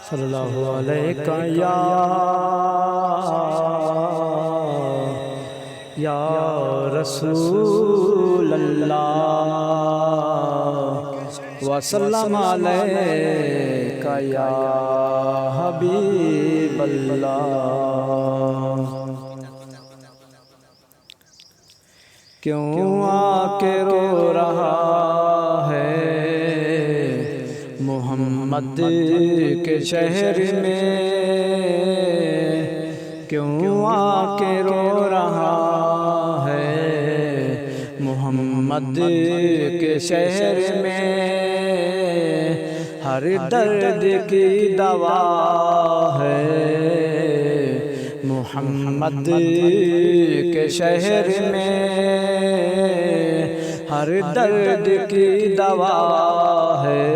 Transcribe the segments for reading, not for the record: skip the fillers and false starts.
صلی اللہ علیہ یا رسول اللہ وسلم علیکہ یا حبیب اللہ۔ کیوں آ کے رو رہا ہے محمد کے شہر میں، کیوں آ کے رو رہا ہے محمد کے شہر میں، ہر درد کی دوا ہے محمد کے شہر میں، ہر درد کی دوا ہے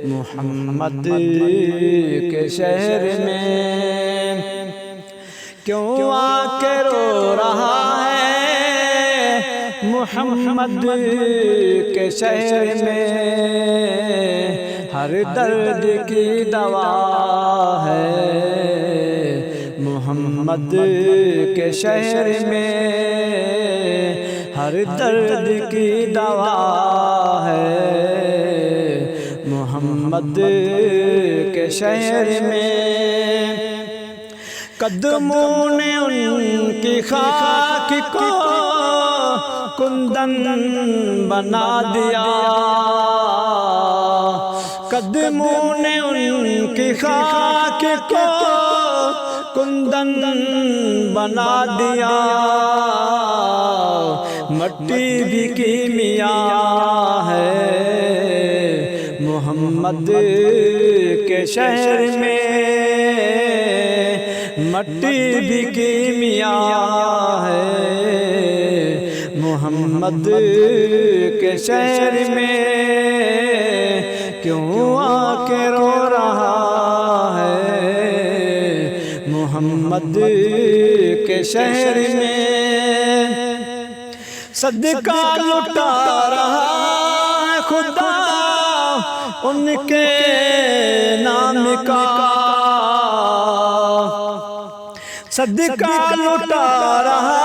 محمد کے شہر میں۔ کیوں آ کے رو رہا ہے محمد کے شہر میں، ہر درد کی دوا ہے محمد کے شہر میں، ہر درد کی دوا ہے محمد کے شہر میں۔ قدموں نے ان کی خاک کو کندن بنا دیا، قدموں نے ان کی خاک کو کندن بنا دیا، مٹی بھی کیمیاء ہے محمد کے شہر میں، مٹی بھی کیمیاء ہے محمد کے شہر میں۔ کیوں آ کے رو رہا ہے محمد کے شہر میں، صدقہ لٹا رہا ہے خدا ان کے نام کا، صدقہ لٹا رہا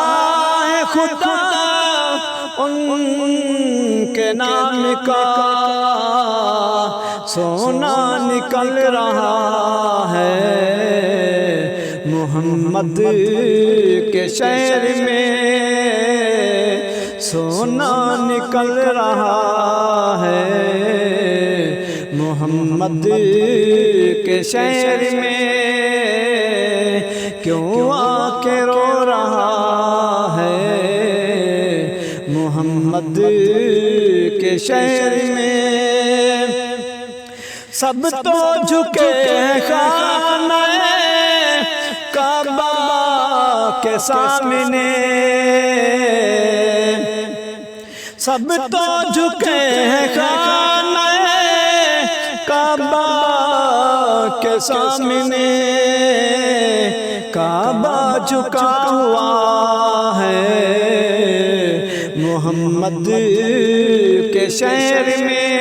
ہے خدا ان کے نام کا، سونا نکل رہا ہے محمد کے شہر میں، سونا نکل رہا ہے محمد کے شہر میں۔ کیوں آ کے رو رہا ہے محمد کے شہر میں، سب تو جھکے خانہ کعبہ کے سامنے، سب تو جھکے خانہ کعبہ کے سامنے، کعبہ جھکا ہوا ہے محمد کے شہر میں،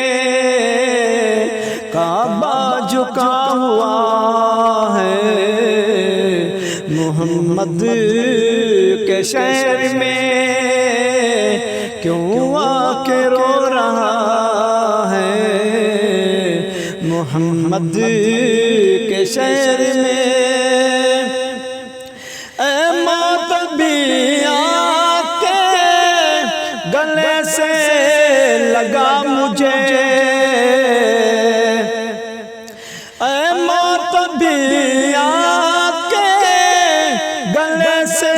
کعبہ جھکا ہوا ہے محمد کے شہر میں۔ کیوں آ کے رو رہا ہے محمد کے شہر میں، اے موت بھی آ کے گلے سے لگا مجھے، اے موت بھی آ کے گلے سے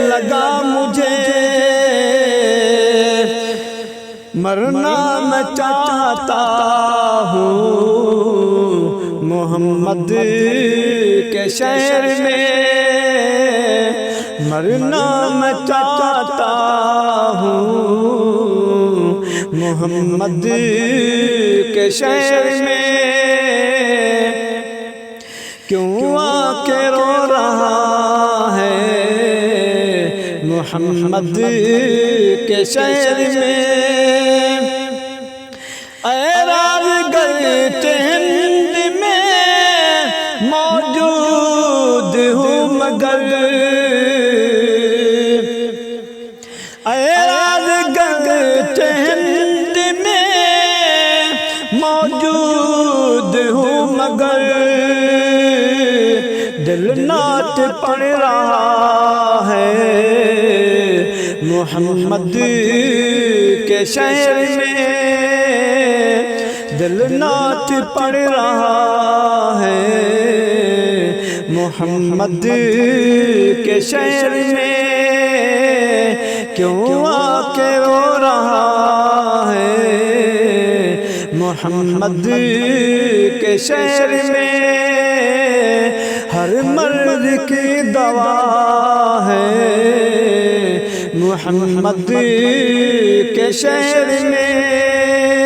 لگا مجھے، مرنا میں چاہتا ہوں محمد کے شہر میں، مرنا میں چاہتا ہوں محمد کے شہر میں۔ کیوں آ کے رو رہا ہے محمد کے شہر میں، اے راز گئے ہند موجود ہوں مگر دل نعت پڑھ رہا ہے محمد کے شہر میں دل نعت پڑھ رہا ہے محمد کے شہر میں کیوں آ کے رو رہا ہے محمد کے شہر میں ہر مرض کی دوا ہے محمد کے شہر میں